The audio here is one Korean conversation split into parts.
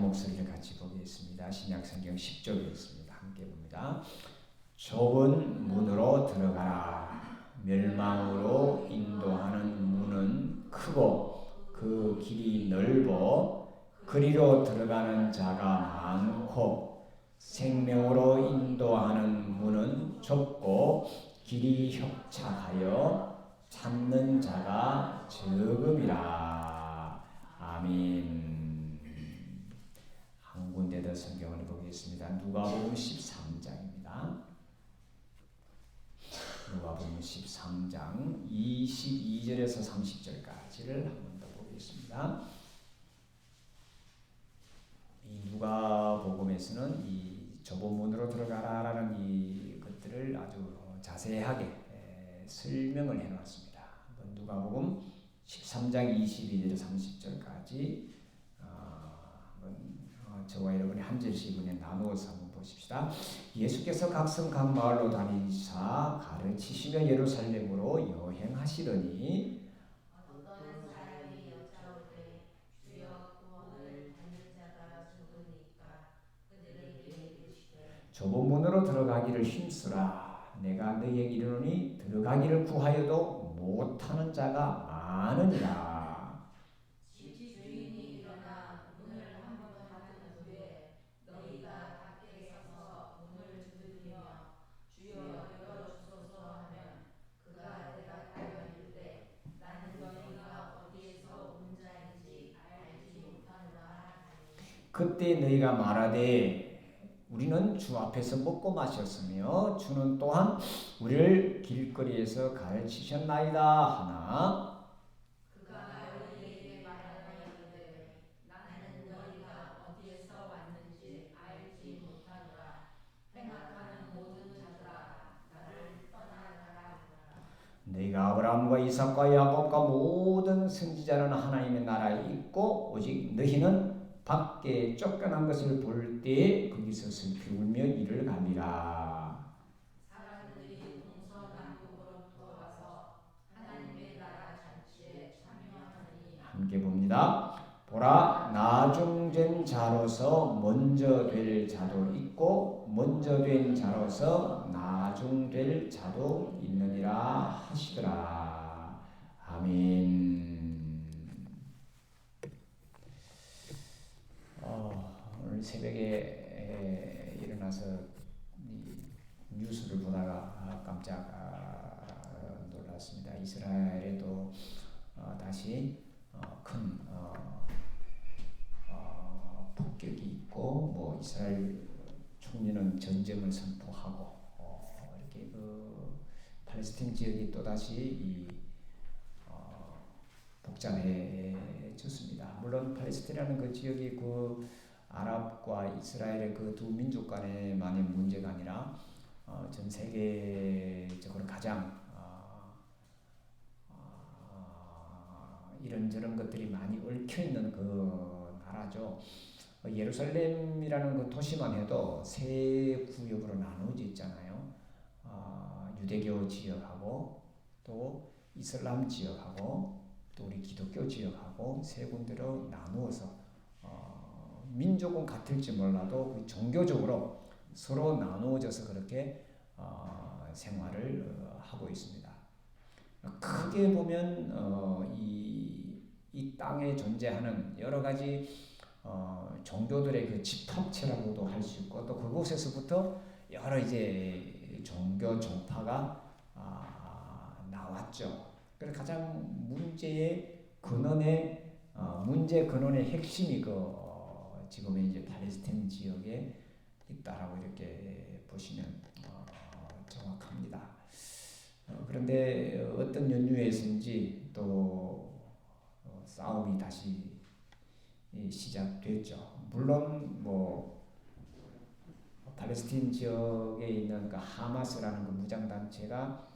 목소리를 같이 보겠습니다. 신약성경 10쪽에 있습니다. 함께 봅니다. 좁은 문으로 들어가라. 멸망으로 인도하는 문은 크고 그 길이 넓어 그리로 들어가는 자가 많고 생명으로 인도하는 문은 좁고 길이 협착하여 찾는 자가 적음이라. 아멘. 한 군데 더 성경을 보겠습니다. 누가복음 13장입니다. 누가복음 13장 22절에서 30절까지를 한 번 더 보겠습니다. 이 누가복음에서는 이 좁은 문으로 들어가라라는 이 것들을 아주 자세하게 설명을 해놨습니다. 누가복음 13장 22절 30절까지 저와 여러분이 한 절씩 이번에 나누어서 한번 보십시다. 예수께서 각성 각 마을로 다니사 가르치시며 예루살렘으로 여행하시더니 어떤 사람이 여짜오되 주여 구원을 받는 자가 적으니까 그들에게 이르시되 좁은 문으로 들어가기를 힘쓰라. 내가 너희에게 이르노니 들어가기를 구하여도 못하는 자가 많으니라. 집주인이 일어나 문을 한번 닫은 후에 너희가 밖에 서서 문을 두드리며 주여 열어주소서 하면 그가 대답하여 이르되 나는 너희가 어디에서 온 자인지 알지 못하노라 하니 그때 너희가 말하되 우리는 주 앞에서 먹고 마셨으며 주는 또한 우리를 길거리에서 가르치셨나이다 하나 그가 너희에게 말하되 나는 너희가 어디에서 왔는지 알지 못하노라. 행악하는 모든 자들아 나를 떠나가라 하노라. 너희가 아브라함과 이삭과 야곱과 모든 선지자는 하나님의 나라에 있고 오직 너희는 밖에 쫓겨난 것을 볼 때에 거기서 슬피 울며 이를 갈리라. 사람들이 동서남북으로부터 와서 하나님의 나라 잔치에 참여하느니 함께 봅니다. 보라 나중된 자로서 먼저 될 자도 있고 먼저 된 자로서 나중될 자도 있느니라 하시더라. 아멘. 오늘 새벽에 일어나서 뉴스를 보다가 깜짝 놀랐습니다. 이스라엘에도 다시 큰 폭격이 있고 뭐 이스라엘 총리는 전쟁을 선포하고 이렇게 그 팔레스타인 지역이 또 다시 복잡해졌습니다. 물론 팔레스타인이라는 그 지역이 그 아랍과 이스라엘의 그 두 민족 간의만의 문제가 아니라 전 세계적으로 가장 이런저런 것들이 많이 얽혀 있는 그 나라죠. 예루살렘이라는 그 도시만 해도 세 구역으로 나누어져 있잖아요. 유대교 지역하고 또 이슬람 지역하고 또 우리 기독교 지역하고 세 군데로 나누어서 민족은 같을지 몰라도 그 종교적으로 서로 나누어져서 그렇게 생활을 하고 있습니다. 크게 보면 이 땅에 존재하는 여러 가지 종교들의 그 집합체라고도 할 수 있고 또 그곳에서부터 여러 이제 종교 종파가 나왔죠. 그래서 가장 문제 근원의 핵심이 지금의 이제 팔레스타인 지역에 있다라고 이렇게 보시면 정확합니다. 그런데 어떤 연유에서인지 또 싸움이 다시 시작됐죠. 물론 뭐 팔레스타인 지역에 있는 그 하마스라는 그 무장 단체가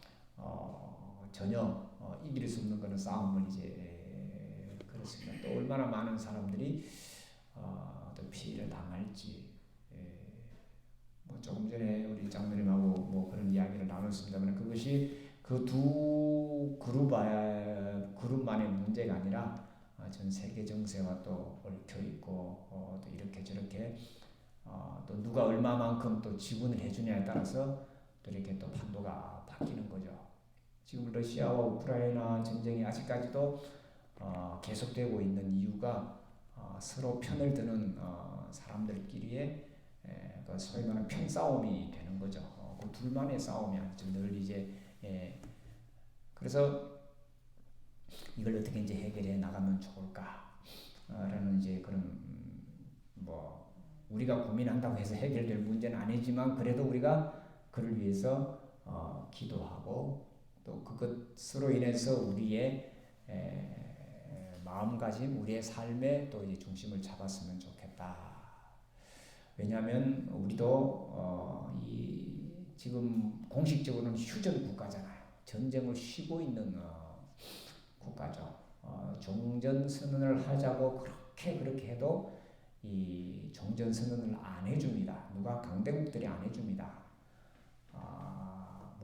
전혀 이길 수 없는 그런 싸움을 이제 그렇습니다. 또 얼마나 많은 사람들이 또 피해를 당할지 뭐 조금 전에 우리 장로님하고 뭐 그런 이야기를 나눴습니다만 그것이 그 두 그룹만의 문제가 아니라 전 세계 정세와 또 얽혀 있고 또 이렇게 또 누가 얼마만큼 또 지원을 해주냐에 따라서 또 이렇게 또 판도가 바뀌는 거죠. 지금 러시아와 우크라이나 전쟁이 아직까지도 계속되고 있는 이유가 서로 편을 드는 사람들끼리의 그 소위 말하는 편 싸움이 되는 거죠. 그 둘만의 싸움이 아니죠. 늘 이제 그래서 이걸 어떻게 이제 해결해 나가면 좋을까라는 이제 그런 뭐 우리가 고민한다고 해서 해결될 문제는 아니지만 그래도 우리가 그를 위해서 기도하고 또 그것으로 인해서 우리의 마음가짐, 우리의 삶의 또 이제 중심을 잡았으면 좋겠다. 왜냐하면 우리도 지금 공식적으로는 휴전 국가잖아요. 전쟁을 쉬고 있는 국가죠. 종전 선언을 하자고 그렇게 해도 이 종전 선언을 안 해줍니다. 누가 강대국들이 안 해줍니다.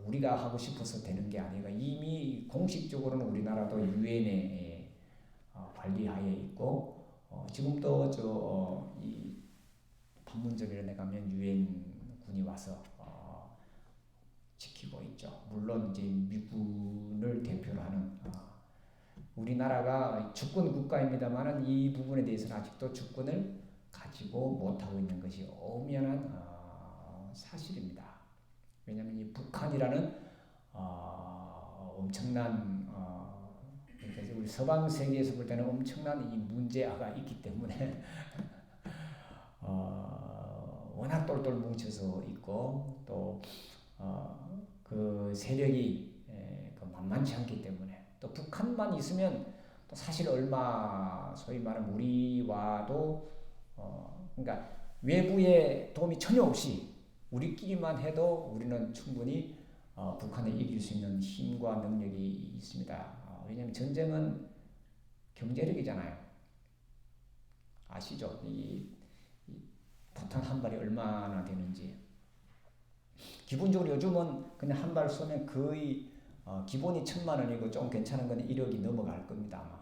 우리가 하고 싶어서 되는 게 아니라 이미 공식적으로는 우리나라도 유엔의 관리하에 있고 지금도 이 판문점에 가면 유엔 군이 와서 지키고 있죠. 물론 이제 미군을 대표로 하는 우리나라가 주권 국가입니다만은 이 부분에 대해서는 아직도 주권을 가지고 못하고 있는 것이 엄연한 사실입니다. 왜냐하면 이 북한이라는 엄청난 그러니까 우리 서방 세계에서 볼 때는 엄청난 이 문제아가 있기 때문에 워낙 똘똘 뭉쳐서 있고 또 그 세력이 만만치 않기 때문에 또 북한만 있으면 또 사실 얼마 소위 말하면 우리와도 그러니까 외부의 도움이 전혀 없이 우리끼리만 해도 우리는 충분히 북한을 이길 수 있는 힘과 능력이 있습니다. 왜냐하면 전쟁은 경제력이잖아요. 아시죠? 이 포탄 한 발이 얼마나 되는지. 기본적으로 요즘은 그냥 한 발 쏘면 거의 기본이 1,000,000원이고 좀 괜찮은 건 1억이 넘어갈 겁니다 아마.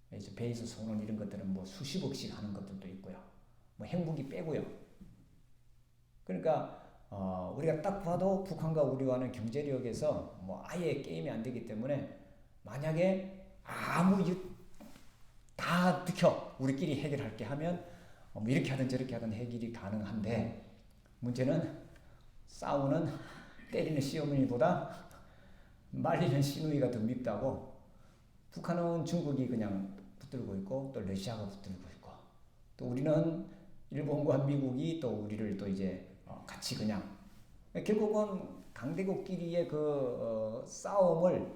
그래서 배에서 쏘는 이런 것들은 뭐 수십억씩 하는 것들도 있고요. 뭐 핵무기 빼고요. 그러니까 우리가 딱 봐도 북한과 우리와는 경제력에서 뭐 아예 게임이 안 되기 때문에 만약에 다 비켜 우리끼리 해결할게 하면 뭐 이렇게 하든 저렇게 하든 해결이 가능한데 문제는 싸우는 때리는 시어머니보다 말리는 시누이가 더 밉다고. 북한은 중국이 그냥 붙들고 있고 또 러시아가 붙들고 있고 또 우리는 일본과 미국이 또 우리를 또 이제 같이 그냥 결국은 강대국끼리의 그 싸움을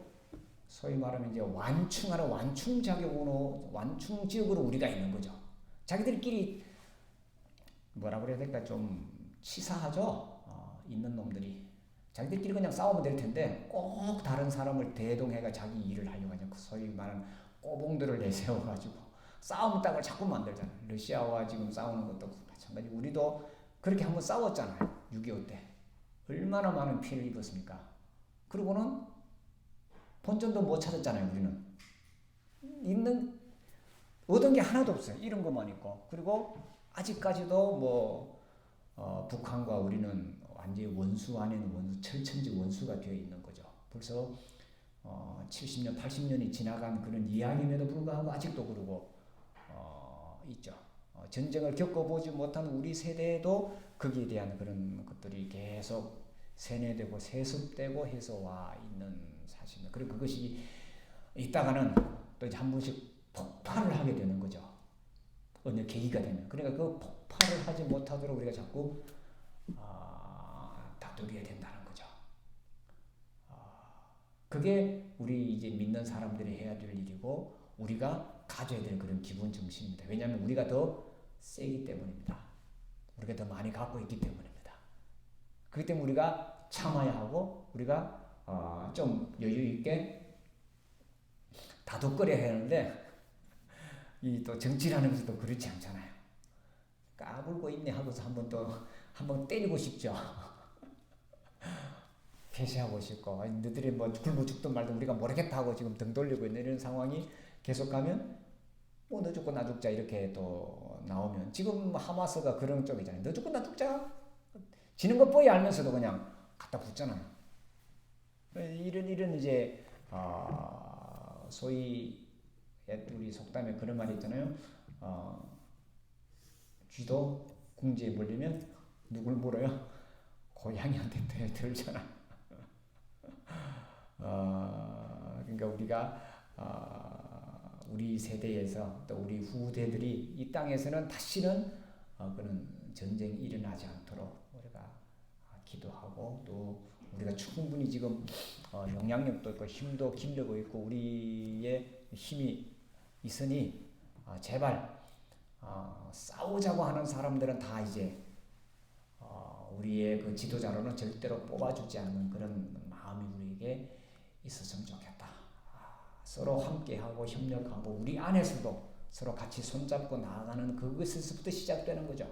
소위 말하면 이제 완충하는 완충 지역으로 우리가 있는 거죠. 자기들끼리 뭐라 그래야 될까 좀 치사하죠. 있는 놈들이 자기들끼리 그냥 싸우면 될 텐데 꼭 다른 사람을 대동해가 자기 일을 하려고 하냐. 소위 말하는 꼬봉들을 내세워가지고 싸움 땅을 자꾸 만들잖아요. 러시아와 지금 싸우는 것도 마찬가지. 우리도 그렇게 한번 싸웠잖아요. 6.25 때. 얼마나 많은 피해를 입었습니까? 그리고는 본전도 못 찾았잖아요. 우리는 얻은 게 하나도 없어요. 이런 것만 있고. 그리고 아직까지도 뭐 북한과 우리는 완전히 원수 아닌 원수, 철천지 원수가 되어 있는 거죠. 벌써 70년, 80년이 지나간 그런 이야기임에도 불구하고 아직도 그러고 있죠. 전쟁을 겪어보지 못한 우리 세대에도 거기에 대한 그런 것들이 계속 세뇌되고 세습되고 해서 와 있는 사실입니다. 그리고 그것이 있다가는 또 이제 한 번씩 폭발을 하게 되는 거죠. 어느 계기가 되면. 그러니까 그 폭발을 하지 못하도록 우리가 자꾸 다독여야 된다는 거죠. 그게 우리 이제 믿는 사람들이 해야 될 일이고 우리가 가져야 될 그런 기본 정신입니다. 왜냐하면 우리가 더 세기 때문입니다. 우리가 더 많이 갖고 있기 때문입니다. 그렇기 때문에 우리가 참아야 하고 우리가 좀 여유 있게 다독거려야 하는데 이 또 정치라는 것은 또 그렇지 않잖아요. 까불고 있네 하고서 한번 때리고 싶죠. 폐쇄하고 싶고 너희들이 뭐 굶어 죽든 말든 우리가 모르겠다 하고 지금 등 돌리고 있는 이런 상황이 계속 가면 뭐 너 죽고 나 죽자 이렇게 또 나오면 지금 하마스가 그런 쪽이잖아요. 너 죽고 나 죽자. 지는 것 뻔히 알면서도 그냥 갖다 붙잖아요. 이런 이제 소위 우리 속담에 그런 말이 있잖아요. 쥐도 궁지에 몰리면 누굴 물어요? 고양이한테 들잖아. 그러니까 우리가 우리 세대에서 또 우리 후대들이 이 땅에서는 다시는 그런 전쟁이 일어나지 않도록 우리가 기도하고 또 우리가 충분히 지금 영향력도 있고 힘도 기르고 있고 우리의 힘이 있으니 제발 싸우자고 하는 사람들은 다 이제 우리의 그 지도자로는 절대로 뽑아주지 않는 그런 마음이 우리에게 있었으면 좋겠다. 서로 함께하고 협력하고 우리 안에서도 서로 같이 손잡고 나아가는 그것에서부터 시작되는 거죠.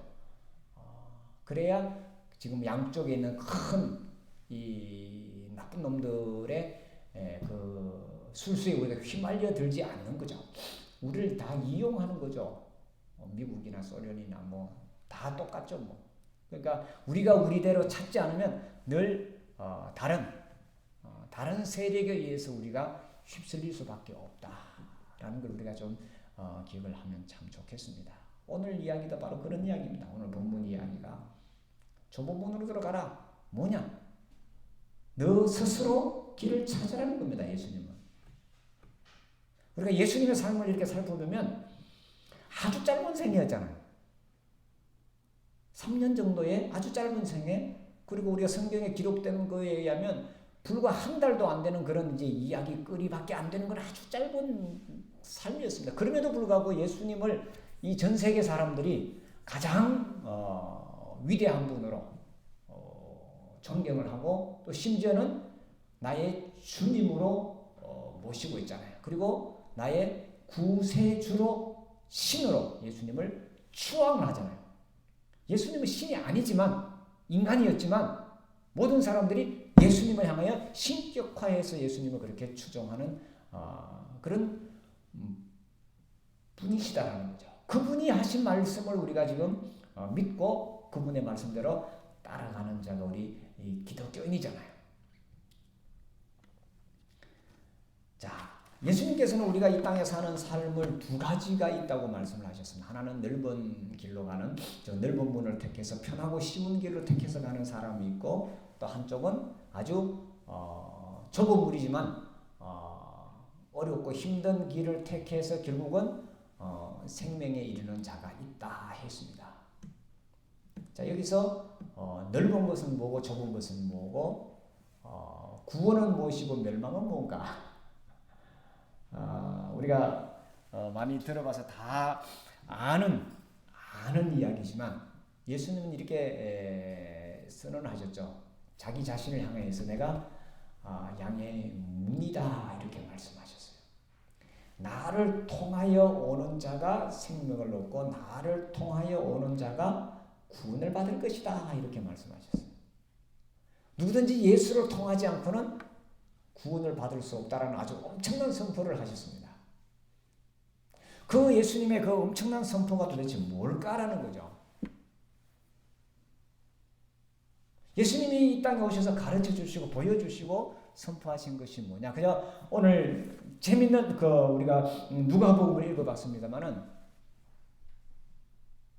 그래야 지금 양쪽에 있는 큰 이 나쁜 놈들의 그 술수에 우리가 휘말려 들지 않는 거죠. 우리를 다 이용하는 거죠. 미국이나 소련이나 뭐 다 똑같죠. 뭐. 그러니까 우리가 우리대로 찾지 않으면 늘 다른 세력에 의해서 우리가 휩쓸릴 수밖에 없다라는 걸 우리가 좀 기억을 하면 참 좋겠습니다. 오늘 이야기도 바로 그런 이야기입니다. 오늘 본문 이야기가 좁은 문으로 들어가라. 뭐냐? 너 스스로 길을 찾으라는 겁니다. 예수님은. 우리가 예수님의 삶을 이렇게 살펴보면 아주 짧은 생이었잖아요. 3년 정도의 아주 짧은 생에 그리고 우리가 성경에 기록된 거에 의하면 불과 한 달도 안 되는 그런 이제 이야기거리밖에 안 되는 건 아주 짧은 삶이었습니다. 그럼에도 불구하고 예수님을 이 전 세계 사람들이 가장 위대한 분으로 존경을 하고 또 심지어는 나의 주님으로 모시고 있잖아요. 그리고 나의 구세주로 신으로 예수님을 추앙을 하잖아요. 예수님은 신이 아니지만 인간이었지만 모든 사람들이 예수님을 향하여 신격화해서 예수님을 그렇게 추종하는 그런 분이시다라는 거죠. 그분이 하신 말씀을 우리가 지금 믿고 그분의 말씀대로 따라가는 자가 우리 기독교인이잖아요. 자, 예수님께서는 우리가 이 땅에 사는 삶을 두 가지가 있다고 말씀을 하셨습니다. 하나는 넓은 길로 가는 저 넓은 문을 택해서 편하고 쉬운 길로 택해서 가는 사람이 있고 또 한쪽은 아주 좁은 물이지만 어렵고 힘든 길을 택해서 결국은 생명에 이르는 자가 있다 했습니다. 자, 여기서 넓은 것은 뭐고 좁은 것은 뭐고 구원은 무엇이고 멸망은 뭔가 우리가 많이 들어봐서 다 아는 이야기지만 예수님은 이렇게 선언하셨죠. 자기 자신을 향해서 내가 양의 문이다 이렇게 말씀하셨어요. 나를 통하여 오는 자가 생명을 얻고 나를 통하여 오는 자가 구원을 받을 것이다 이렇게 말씀하셨어요. 누구든지 예수를 통하지 않고는 구원을 받을 수 없다라는 아주 엄청난 선포를 하셨습니다. 그 예수님의 그 엄청난 선포가 도대체 뭘까라는 거죠. 예수님이 이 땅에 오셔서 가르쳐 주시고 보여주시고 선포하신 것이 뭐냐. 그냥 오늘 재밌는 우리가 누가복음을 읽어봤습니다만은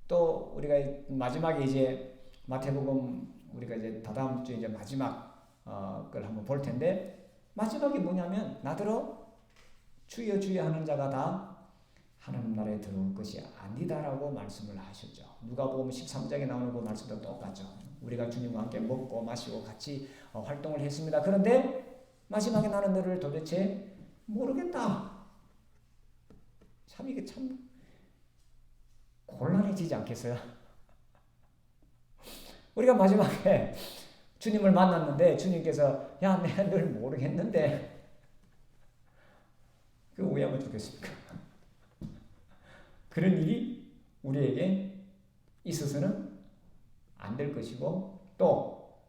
또 우리가 마지막에 이제 마태복음 우리가 이제 다다음 주에 이제 마지막 걸 한번 볼 텐데 마지막이 뭐냐면 나더러 주여 주여 하는 자가 다 하나님 나라에 들어올 것이 아니다라고 말씀을 하셨죠. 누가복음 13장에 나오는 그 말씀도 똑같죠. 우리가 주님과 함께 먹고 마시고 같이 활동을 했습니다. 그런데 마지막에 나는 너를 도대체 모르겠다. 참 이게 참 곤란해지지 않겠어요? 우리가 마지막에 주님을 만났는데 주님께서 야, 내가 널 모르겠는데 그거 왜 하면 좋겠습니까? 그런 일이 우리에게 있어서는 안 될 것이고 또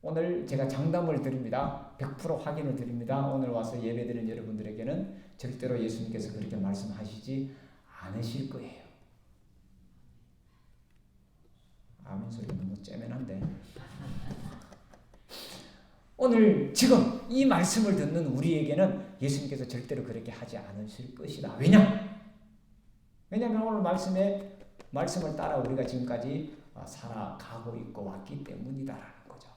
오늘 제가 장담을 드립니다. 100% 확인을 드립니다. 오늘 와서 예배드린 여러분들에게는 절대로 예수님께서 그렇게 말씀하시지 않으실 거예요. 소리가 너무 째면한데 오늘 지금 이 말씀을 듣는 우리에게는 예수님께서 절대로 그렇게 하지 않으실 것이다. 왜냐하면 오늘 말씀을 따라 우리가 지금까지 살아가고 있고 왔기 때문이다라는 거죠.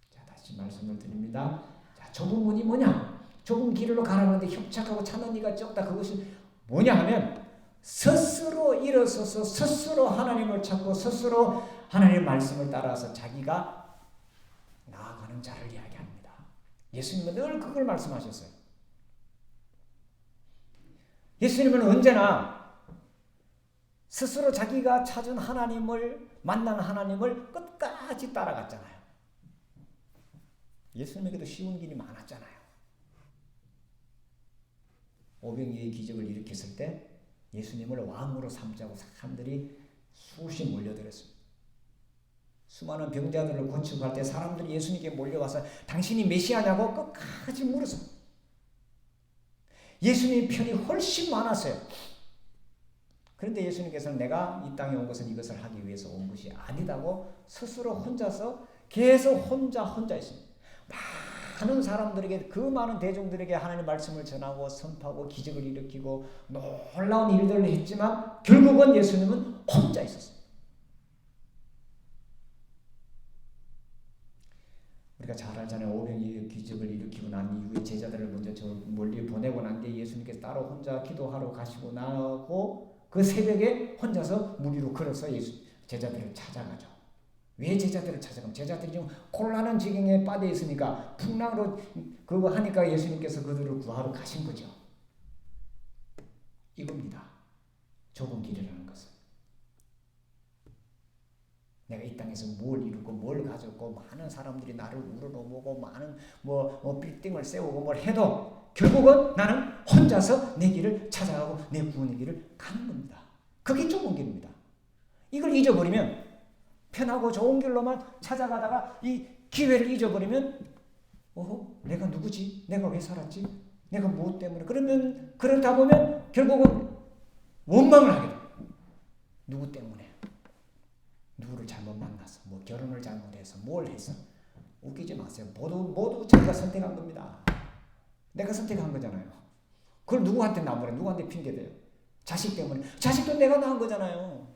자, 다시 말씀을 드립니다. 자, 좁은 문이 뭐냐? 좁은 길로 가라는데 협착하고 찾는 이가 적다. 그것이 뭐냐 하면 스스로 일어서서 스스로 하나님을 찾고 스스로 하나님의 말씀을 따라서 자기가 나아가는 자를 이야기합니다. 예수님은 늘 그걸 말씀하셨어요. 예수님은 언제나 스스로 자기가 찾은 하나님을 만난 하나님을 끝까지 따라갔잖아요. 예수님에게도 쉬운 길이 많았잖아요. 오병이어의 기적을 일으켰을 때 예수님을 왕으로 삼자고 사람들이 수시 몰려들었습니다. 수많은 병자들을 고치고 할 때 사람들이 예수님께 몰려와서 당신이 메시아냐고 끝까지 물었어요. 예수님 편이 훨씬 많았어요. 그런데 예수님께서는 내가 이 땅에 온 것은 이것을 하기 위해서 온 것이 아니다고 스스로 혼자서 계속 혼자 있습니다. 많은 사람들에게, 그 많은 대중들에게 하나님의 말씀을 전하고 선포하고 기적을 일으키고 놀라운 일들을 했지만 결국은 예수님은 혼자 있었어요. 우리가 잘 알잖아요. 오병이어의 기적을 일으키고 난 이후에 제자들을 먼저 저 멀리 보내고 난 뒤에 예수님께서 따로 혼자 기도하러 가시고 나고 그 새벽에 혼자서 물 위로 걸어서 제자들을 찾아가죠. 왜 제자들을 찾아가면 제자들이 좀 곤란한 지경에 빠져 있으니까 풍랑으로 그거 하니까 예수님께서 그들을 구하러 가신 거죠. 이겁니다. 좁은 길이라는 것은. 내가 이 땅에서 뭘 이루고 뭘 가졌고 많은 사람들이 나를 우러러보고 많은 빌딩을 세우고 뭘 해도 결국은 나는 혼자서 내 길을 찾아가고 내 구원의 길을 가는 겁니다. 그게 좁은 길입니다. 이걸 잊어버리면 편하고 좋은 길로만 찾아가다가 이 기회를 잊어버리면 내가 누구지? 내가 왜 살았지? 내가 무엇 때문에? 그러면 그러다 보면 결국은 원망을 하게 돼요. 누구 때문에? 누구를 잘못 만나서, 결혼을 잘못해서, 뭘 해서. 웃기지 마세요. 모두 자기가 선택한 겁니다. 내가 선택한 거잖아요. 그걸 누구한테 나무래? 누구한테 핑계대요? 자식 때문에. 자식도 내가 낳은 거잖아요.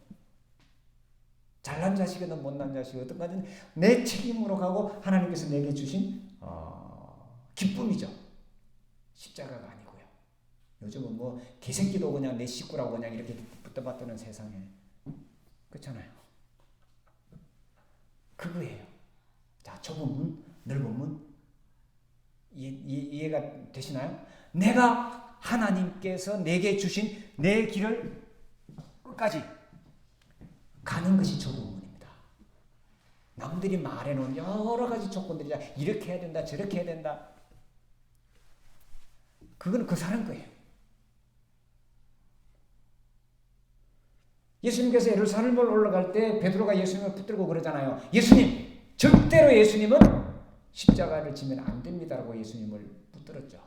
잘난 자식이든 못난 자식이든 어떤 가든 내 책임으로 가고 하나님께서 내게 주신 기쁨이죠. 십자가가 아니고요. 요즘은 개새끼도 그냥 내 식구라고 그냥 이렇게 붙어봤다는 세상에. 그렇잖아요. 그거예요. 자, 좁은 문, 넓은 문. 이해가 되시나요? 내가 하나님께서 내게 주신 내 길을 끝까지 가는 것이 좁은 문입니다. 남들이 말해놓은 여러 가지 조건들이 이렇게 해야 된다, 저렇게 해야 된다. 그건 그 사람 거예요. 예수님께서 예루살렘을 올라갈 때 베드로가 예수님을 붙들고 그러잖아요. 예수님, 절대로 예수님은 십자가를 지면 안 됩니다라고 예수님을 붙들었죠.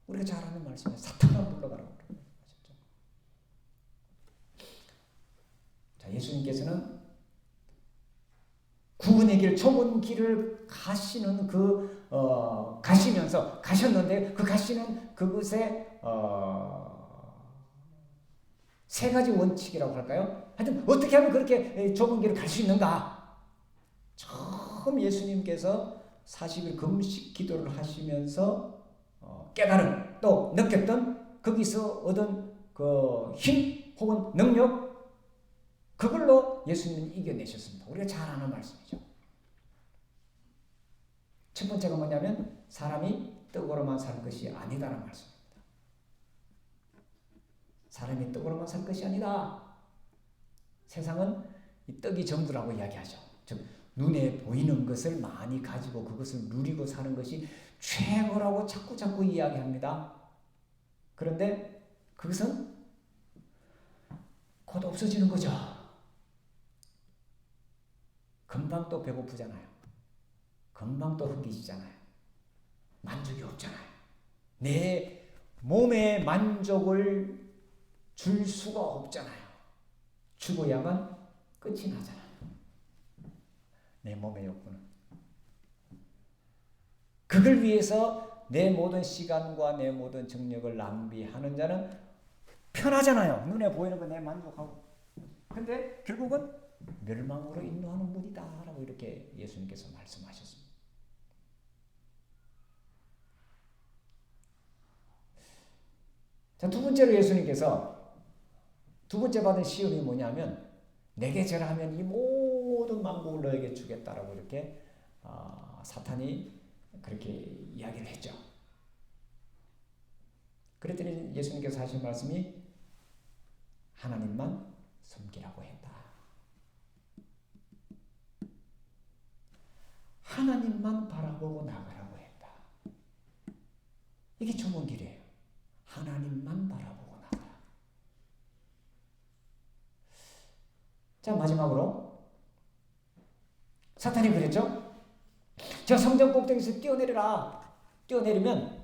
우리가 잘 아는 말씀이에요. 사탄아 물러가라고. 자, 예수님께서는 구원의 길, 좁은 길을 가시는 가셨는데 그 가시는 그것에 세 가지 원칙이라고 할까요? 하여튼 어떻게 하면 그렇게 좁은 길을 갈 수 있는가? 처음 예수님께서 40일 금식 기도를 하시면서 깨달은 또 느꼈던 거기서 얻은 그 힘 혹은 능력 그걸로 예수님은 이겨내셨습니다. 우리가 잘 아는 말씀이죠. 첫 번째가 뭐냐면 사람이 떡으로만 살 것이 아니다라는 말씀입니다. 사람이 떡으로만 살 것이 아니다. 세상은 이 떡이 전부라고 이야기하죠. 즉 눈에 보이는 것을 많이 가지고 그것을 누리고 사는 것이 최고라고 자꾸 이야기합니다. 그런데 그것은 곧 없어지는 거죠. 금방 또 배고프잖아요. 금방 또 허기지잖아요. 만족이 없잖아요. 내 몸에 만족을 줄 수가 없잖아요. 죽어야만 끝이 나잖아요. 내 몸의 욕구는. 그걸 위해서 내 모든 시간과 내 모든 정력을 낭비하는 자는 편하잖아요. 눈에 보이는 거 내 만족하고. 근데 결국은 멸망으로 인도하는 문이다라고 이렇게 예수님께서 말씀하셨습니다. 자, 두 번째로 예수님께서 두 번째 받은 시험이 뭐냐면 내게 절하면 이 모든 만국을 너에게 주겠다라고 이렇게 사탄이 그렇게 이야기를 했죠. 그랬더니 예수님께서 하신 말씀이 하나님만 섬기라고 했다. 하나님만 바라보고 나가라고 했다. 이게 좁은 길이에요. 하나님만 바라보고 나가라. 자, 마지막으로 사탄이 그랬죠? 저 성전 꼭대기에서 뛰어내려라. 뛰어내리면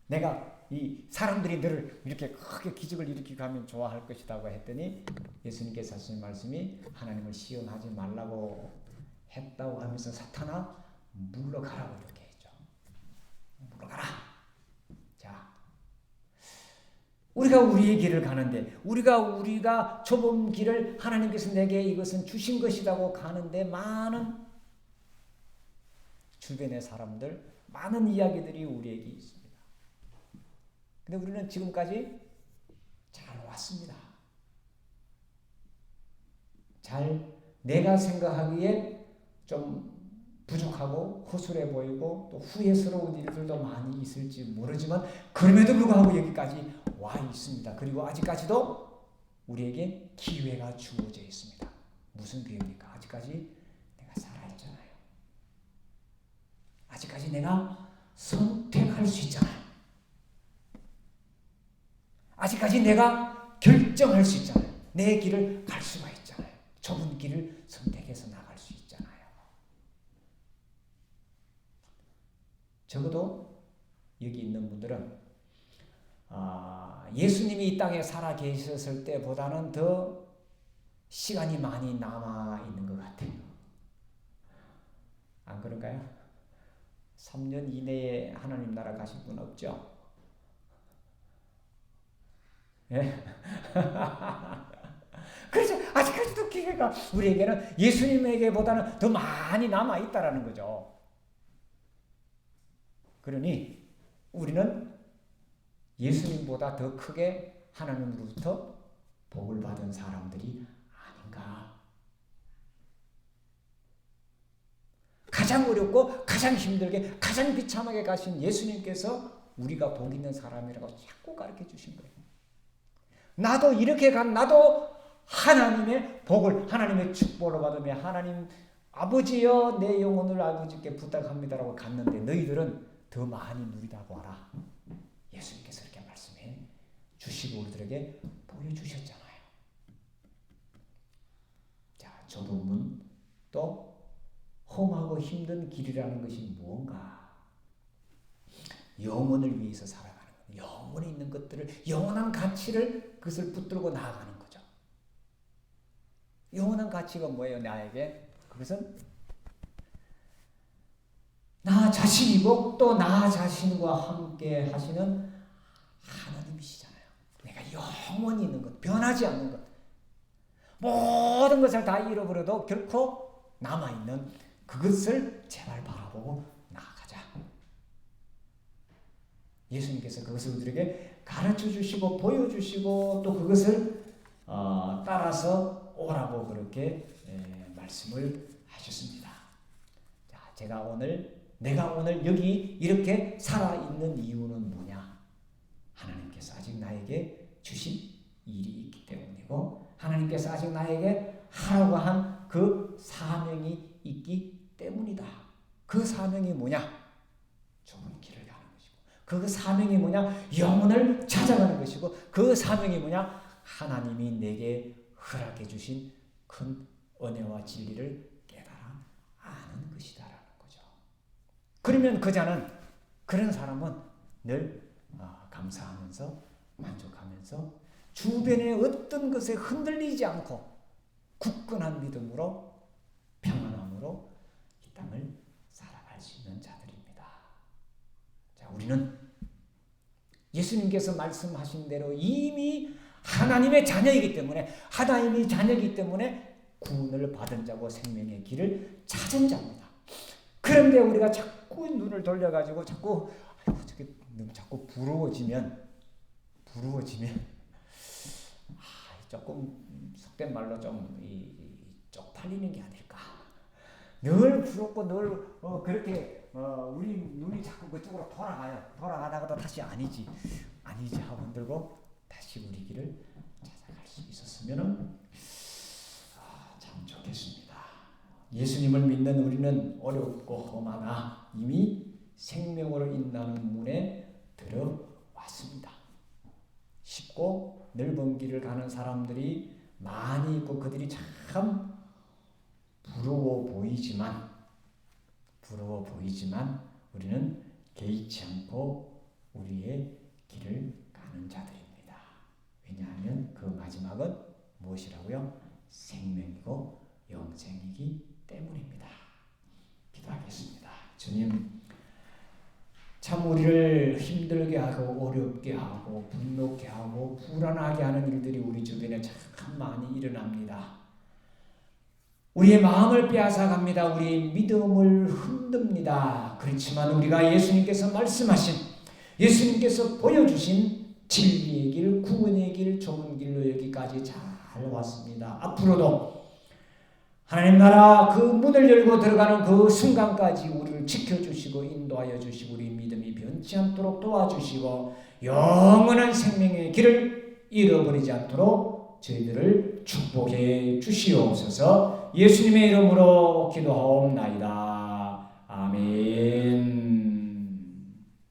내가 이 사람들이 너를 이렇게 크게 기적을 일으키고 하면 좋아할 것이라고 했더니 예수님께서 하신 말씀이 하나님을 시험하지 말라고 했다고 하면서 사탄아 물러가라고 이렇게 했죠. 물러가라. 자, 우리가 우리의 길을 가는데 우리가 좁은 길을 하나님께서 내게 이것은 주신 것이라고 가는데 많은 주변의 사람들 많은 이야기들이 우리에게 있습니다. 근데 우리는 지금까지 잘 왔습니다. 내가 생각하기에 좀 부족하고 허술해 보이고 또 후회스러운 일들도 많이 있을지 모르지만 그럼에도 불구하고 여기까지 와 있습니다. 그리고 아직까지도 우리에게 기회가 주어져 있습니다. 무슨 기회입니까? 아직까지 내가 살아있잖아요. 아직까지 내가 선택할 수 있잖아요. 아직까지 내가 결정할 수 있잖아요. 내 길을 갈 수가 있잖아요. 좁은 길을 선택해서 나갈 수 있잖아요. 적어도 여기 있는 분들은 예수님이 이 땅에 살아 계셨을 때보다는 더 시간이 많이 남아 있는 것 같아요. 안 그런가요? 3년 이내에 하나님 나라 가실 분 없죠? 예? 그래서 아직까지도 기회가 우리에게는 예수님에게보다는 더 많이 남아 있다라는 거죠. 그러니 우리는 예수님보다 더 크게 하나님으로부터 복을 받은 사람들이 아닌가. 가장 어렵고 가장 힘들게 가장 비참하게 가신 예수님께서 우리가 복 있는 사람이라고 자꾸 가르쳐 주신 거예요. 나도 이렇게 나도 하나님의 복을 하나님의 축복을 받으며 하나님 아버지여 내 영혼을 아버지께 부탁합니다라고 갔는데 너희들은 더 많이 누리다고 하라. 예수님께서 이렇게 말씀해 주시고 우리들에게 보여주셨잖아요. 자, 좁은 문 또 험하고 힘든 길이라는 것이 무언가? 영혼을 위해서 살아가는 것, 영혼에 있는 것들을 영원한 가치를 그것을 붙들고 나아가는 거죠. 영원한 가치가 뭐예요? 나에게 그것은 나 자신이고 또 나 자신과 함께 하시는 하나님이시잖아요. 내가 영원히 있는 것, 변하지 않는 것, 모든 것을 다 잃어버려도 결코 남아있는 그것을 제발 바라보고 나아가자. 예수님께서 그것을 우리에게 가르쳐 주시고 보여주시고 또 그것을 따라서 오라고 그렇게 말씀을 하셨습니다. 자, 내가 오늘 여기 이렇게 살아있는 이유는 뭐냐? 하나님께서 아직 나에게 주신 일이 있기 때문이고 하나님께서 아직 나에게 하라고 한 그 사명이 있기 때문이다. 그 사명이 뭐냐? 좁은 길을 가는 것이고 그 사명이 뭐냐? 영혼을 찾아가는 것이고 그 사명이 뭐냐? 하나님이 내게 허락해 주신 큰 은혜와 진리를 깨달아 아는 것이다라는 거죠. 그러면 그런 사람은 늘 감사하면서 만족하면서 주변의 어떤 것에 흔들리지 않고 굳건한 믿음으로 평안함으로 이 땅을 살아갈 수 있는 자들입니다. 자, 우리는 예수님께서 말씀하신 대로 이미 하나님의 자녀이기 때문에 구원을 받은 자고 생명의 길을 찾은 자입니다. 그런데 우리가 자꾸 눈을 돌려가지고 자꾸 부러워지면 조금 속된 말로 좀 쪽팔리는 게 아닐까. 늘 부럽고 늘 그렇게 우리 눈이 자꾸 그쪽으로 돌아가다가도 다시 아니지 하고 흔들고 다시 우리 길을 찾아갈 수 있었으면 참 좋겠습니다. 예수님을 믿는 우리는 어렵고 험하나 이미 생명으로 인하는 문에 들어왔습니다. 쉽고 넓은 길을 가는 사람들이 많이 있고 그들이 참 부러워 보이지만 우리는 개의치 않고 우리의 길을 가는 자들입니다. 왜냐하면 그 마지막은 무엇이라고요? 생명이고 영생이기 때문입니다. 기도하겠습니다. 주님, 참 우리를 힘들게 하고 어렵게 하고 분노케 하고 불안하게 하는 일들이 우리 주변에 참 많이 일어납니다. 우리의 마음을 빼앗아갑니다. 우리의 믿음을 흔듭니다. 그렇지만 우리가 예수님께서 말씀하신, 예수님께서 보여주신 진리의 길, 구원의 길, 좋은 길로 여기까지 잘 왔습니다. 앞으로도 하나님 나라 그 문을 열고 들어가는 그 순간까지 우리를 지켜주시고 인도하여 주시고 우리 믿음이 변치 않도록 도와주시고 영원한 생명의 길을 잃어버리지 않도록 저희들을 축복해 주시옵소서. 예수님의 이름으로 기도하옵나이다. 아멘.